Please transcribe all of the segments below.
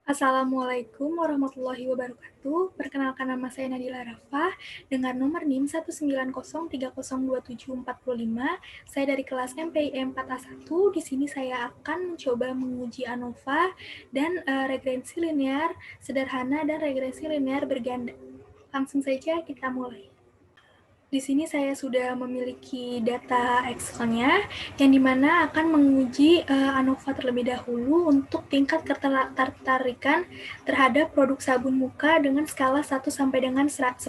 Assalamualaikum warahmatullahi wabarakatuh. Perkenalkan, nama saya Nadila Rafa dengan nomor NIM 190302745. Saya dari kelas MPIE 4A1. Di sini saya akan mencoba menguji ANOVA dan regresi linear sederhana dan regresi linear berganda. Langsung saja kita mulai. Di sini saya sudah memiliki data Excel-nya, yang dimana akan menguji ANOVA terlebih dahulu untuk tingkat ketertarikan terhadap produk sabun muka dengan skala 1 sampai dengan 10.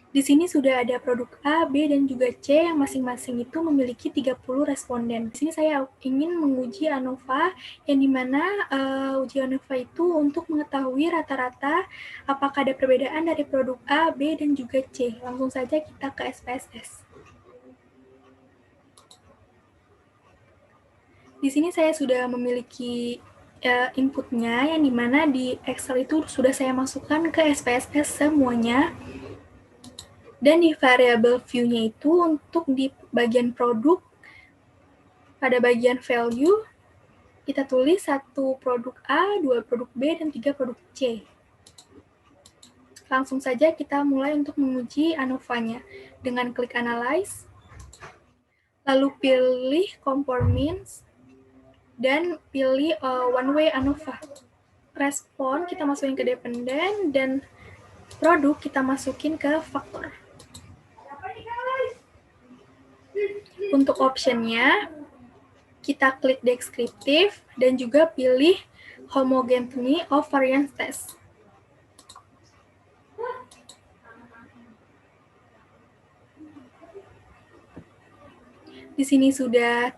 Di sini sudah ada produk A, B, dan juga C yang masing-masing itu memiliki 30 responden. Di sini saya ingin menguji ANOVA, yang dimana uji ANOVA itu untuk mengetahui rata-rata apakah ada perbedaan dari produk A, B, dan juga C. Langsung saja kita ke SPSS. Di sini saya sudah memiliki inputnya, yang dimana di Excel itu sudah saya masukkan ke SPSS semuanya. Dan di variable view-nya itu untuk di bagian produk, pada bagian value, kita tulis 1 produk A, 2 produk B, dan 3 produk C. Langsung saja kita mulai untuk menguji ANOVA-nya dengan klik Analyze, lalu pilih Conformance, dan pilih One Way ANOVA. Respon kita masukin ke dependen, dan produk kita masukin ke faktor. Untuk optionnya, kita klik Descriptive dan juga pilih Homogeneity of Variance Test. Di sini sudah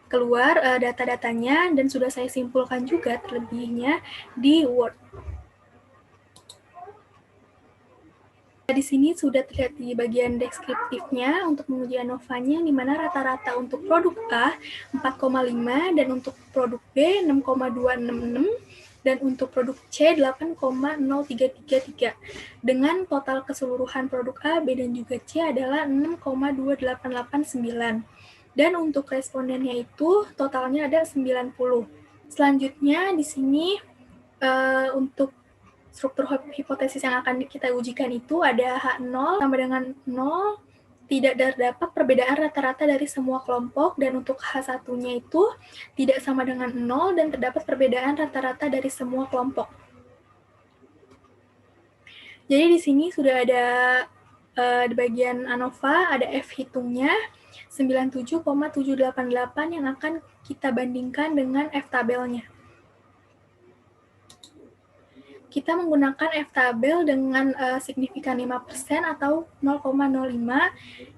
keluar data-datanya dan sudah saya simpulkan juga terlebihnya di Word. Di sini sudah terlihat di bagian deskriptifnya untuk menguji ANOVA-nya, di mana rata-rata untuk produk A 4,5 dan untuk produk B 6,266 dan untuk produk C 8,0333 dengan total keseluruhan produk A, B, dan juga C adalah 6,2889 dan untuk respondennya itu totalnya ada 90. Selanjutnya di sini untuk struktur hipotesis yang akan kita ujikan itu ada H0 sama dengan 0, tidak terdapat perbedaan rata-rata dari semua kelompok, dan untuk H1-nya itu tidak sama dengan 0 dan terdapat perbedaan rata-rata dari semua kelompok. Jadi di sini sudah ada di bagian ANOVA ada F hitungnya 97,788 yang akan kita bandingkan dengan F tabelnya. Kita menggunakan F-tabel dengan signifikan 5% atau 0,05,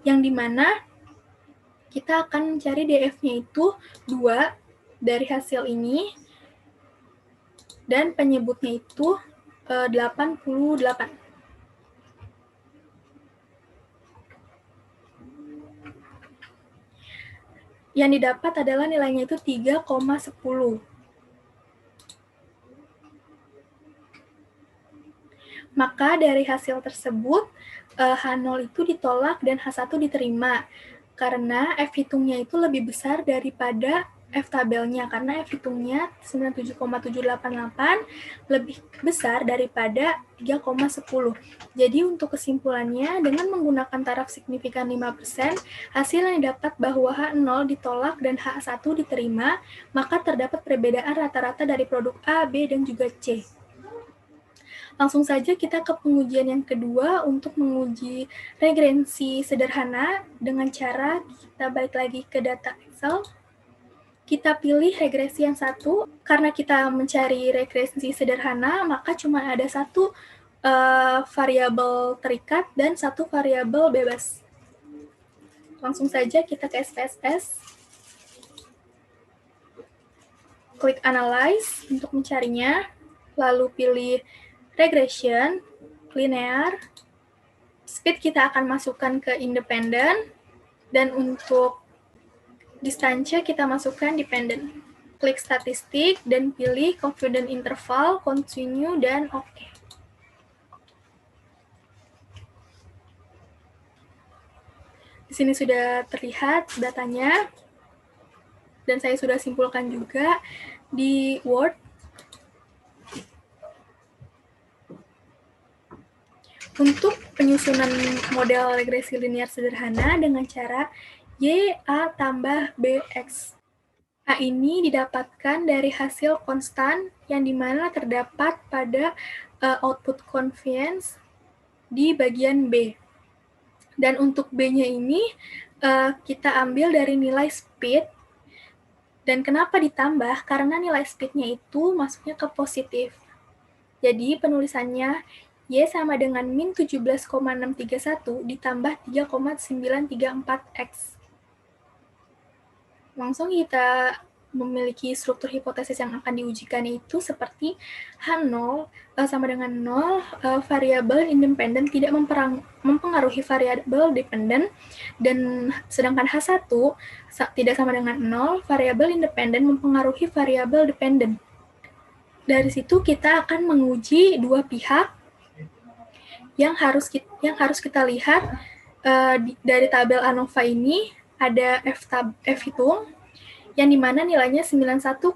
yang dimana kita akan mencari DF-nya itu 2 dari hasil ini, dan penyebutnya itu 88. Yang didapat adalah nilainya itu 3,10. Maka dari hasil tersebut, H0 itu ditolak dan H1 diterima, karena F hitungnya itu lebih besar daripada F tabelnya, karena F hitungnya 97,788 lebih besar daripada 3,10. Jadi untuk kesimpulannya, dengan menggunakan taraf signifikan 5%, hasil yang didapat bahwa H0 ditolak dan H1 diterima, maka terdapat perbedaan rata-rata dari produk A, B, dan juga C. Langsung saja kita ke pengujian yang kedua untuk menguji regresi sederhana dengan cara kita balik lagi ke data Excel. Kita pilih regresi yang satu. Karena kita mencari regresi sederhana, maka cuma ada satu variabel terikat dan satu variabel bebas. Langsung saja kita ke SPSS. Klik Analyze untuk mencarinya, lalu pilih Regression, Linear, Speed kita akan masukkan ke Independent, dan untuk Distance kita masukkan Dependent. Klik Statistik dan pilih Confidence Interval, Continue, dan OK. Di sini sudah terlihat datanya, dan saya sudah simpulkan juga di Word. Untuk penyusunan model regresi linear sederhana dengan cara Y, A tambah BX. A ini didapatkan dari hasil konstan yang dimana terdapat pada output convenience di bagian B. Dan untuk B-nya ini kita ambil dari nilai speed. Dan kenapa ditambah? Karena nilai speed-nya itu masuknya ke positif. Jadi penulisannya Y sama dengan min 17,631 ditambah 3,934X. Langsung kita memiliki struktur hipotesis yang akan diujikan itu seperti H0 sama dengan 0, variabel independen tidak mempengaruhi variabel dependen, dan sedangkan H1 tidak sama dengan 0, variabel independen mempengaruhi variabel dependen. Dari situ kita akan menguji dua pihak yang harus kita lihat dari tabel ANOVA ini ada F hitung yang dimana nilainya 91,613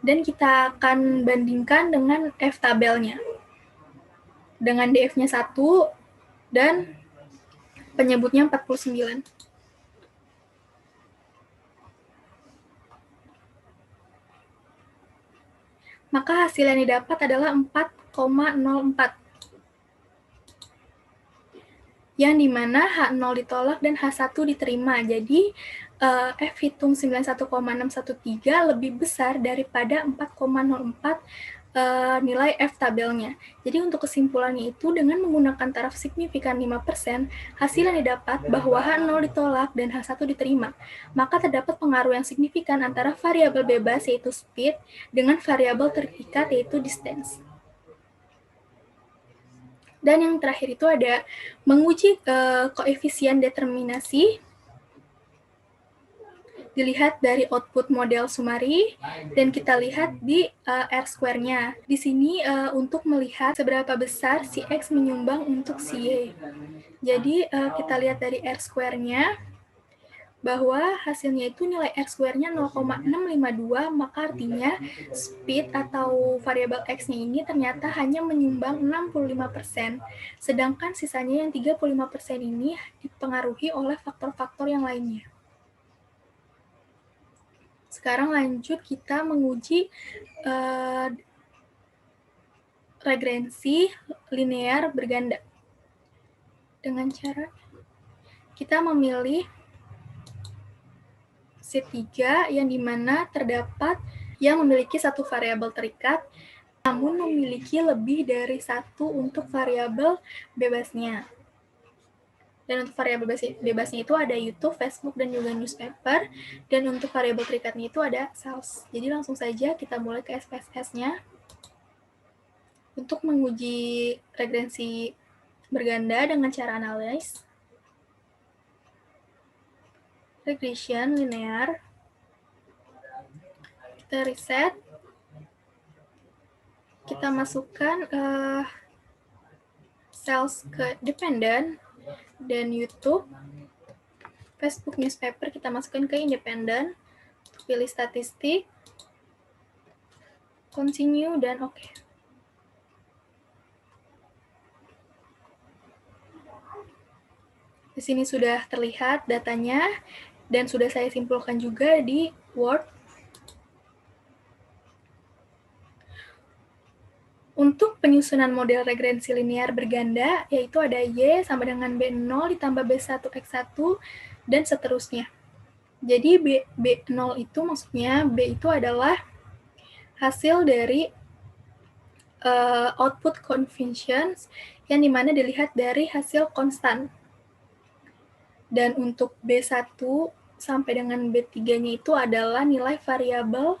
dan kita akan bandingkan dengan F tabelnya dengan DF-nya 1 dan penyebutnya 49. Maka hasil yang didapat adalah 4,04. Yang dimana H0 ditolak dan H1 diterima. Jadi F hitung 91,613 lebih besar daripada 4,04 nilai F tabelnya. Jadi untuk kesimpulannya itu dengan menggunakan taraf signifikan 5%, hasil yang didapat bahwa H0 ditolak dan H1 diterima. Maka terdapat pengaruh yang signifikan antara variabel bebas yaitu speed dengan variabel terikat yaitu distance. Dan yang terakhir itu ada menguji koefisien determinasi. Dilihat dari output model Sumari dan kita lihat di R-square-nya. Di sini untuk melihat seberapa besar si X menyumbang untuk si Y. Jadi kita lihat dari R-square-nya bahwa hasilnya itu nilai R-square-nya 0,652, maka artinya speed atau variabel X-nya ini ternyata hanya menyumbang 65%, sedangkan sisanya yang 35% ini dipengaruhi oleh faktor-faktor yang lainnya. Sekarang lanjut kita menguji regresi linear berganda. Dengan cara kita memilih C3 yang dimana terdapat yang memiliki satu variabel terikat, namun memiliki lebih dari satu untuk variabel bebasnya. Dan untuk variabel bebasnya itu ada YouTube, Facebook, dan juga newspaper. Dan untuk variabel terikatnya itu ada sales. Jadi langsung saja kita mulai ke SPSS-nya. Untuk menguji regresi berganda dengan cara analis. Regression linear. Kita reset. Kita masukkan sales ke dependent dan YouTube. Facebook newspaper kita masukkan ke independent. Pilih statistik. Continue dan oke. Di sini sudah terlihat datanya dan sudah saya simpulkan juga di Word. Untuk penyusunan model regresi linear berganda, yaitu ada Y sama dengan B0 ditambah B1X1 dan seterusnya. Jadi B0 itu maksudnya B itu adalah hasil dari output conventions yang dimana dilihat dari hasil konstan. Dan untuk B1 sampai dengan B3-nya itu adalah nilai variabel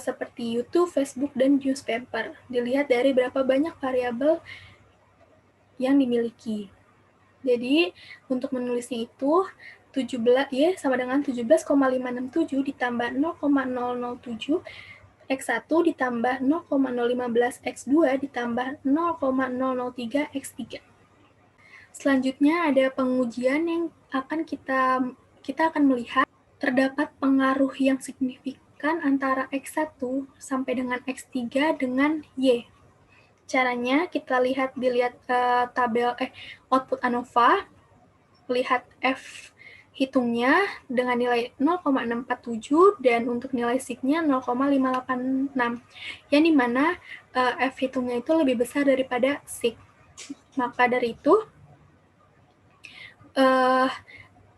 seperti YouTube, Facebook, dan newspaper. Dilihat dari berapa banyak variabel yang dimiliki. Jadi, untuk menulisnya itu, 17 Y sama dengan 17,567 ditambah 0,007 X1 ditambah 0,015 X2 ditambah 0,003 X3. Selanjutnya ada pengujian yang akan kita akan melihat terdapat pengaruh yang signifikan antara X1 sampai dengan X3 dengan Y. Caranya kita dilihat tabel output ANOVA, lihat F hitungnya dengan nilai 0,647 dan untuk nilai sig-nya 0,586, yang dimana F hitungnya itu lebih besar daripada sig. Maka dari itu,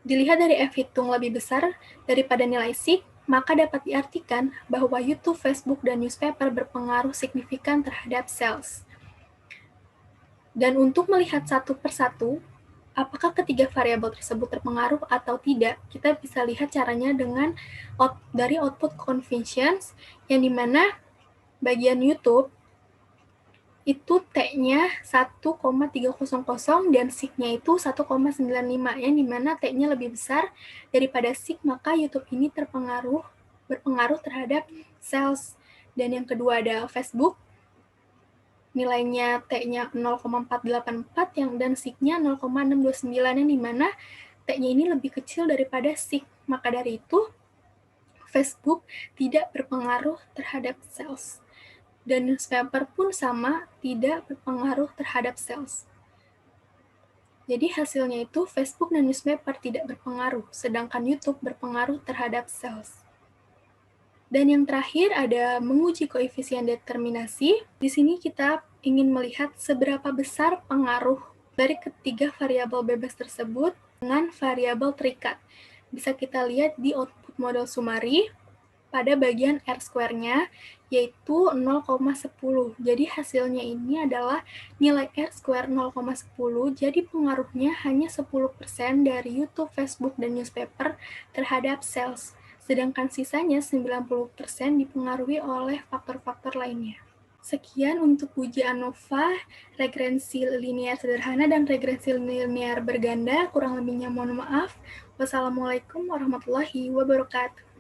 dilihat dari F hitung lebih besar daripada nilai sig, maka dapat diartikan bahwa YouTube, Facebook, dan newspaper berpengaruh signifikan terhadap sales. Dan untuk melihat satu persatu, apakah ketiga variabel tersebut terpengaruh atau tidak, kita bisa lihat caranya dengan dari output conversions, yang dimana bagian YouTube itu T-nya 1,300 dan sig-nya itu 1,95, yang dimana T-nya lebih besar daripada sig, maka YouTube ini berpengaruh terhadap sales. Dan yang kedua ada Facebook, nilainya T-nya 0,484 dan sig-nya 0,629, yang dimana T-nya ini lebih kecil daripada sig. Maka dari itu, Facebook tidak berpengaruh terhadap sales. Dan newspaper pun sama, tidak berpengaruh terhadap sales. Jadi hasilnya itu Facebook dan newspaper tidak berpengaruh, sedangkan YouTube berpengaruh terhadap sales. Dan yang terakhir ada menguji koefisien determinasi. Di sini kita ingin melihat seberapa besar pengaruh dari ketiga variabel bebas tersebut dengan variabel terikat. Bisa kita lihat di output model summary pada bagian R-square-nya, yaitu 0,10. Jadi hasilnya ini adalah nilai R-square 0,10, jadi pengaruhnya hanya 10% dari YouTube, Facebook, dan newspaper terhadap sales. Sedangkan sisanya 90% dipengaruhi oleh faktor-faktor lainnya. Sekian untuk uji ANOVA, regrensi linear sederhana dan regrensi linear berganda. Kurang lebihnya mohon maaf. Wassalamualaikum warahmatullahi wabarakatuh.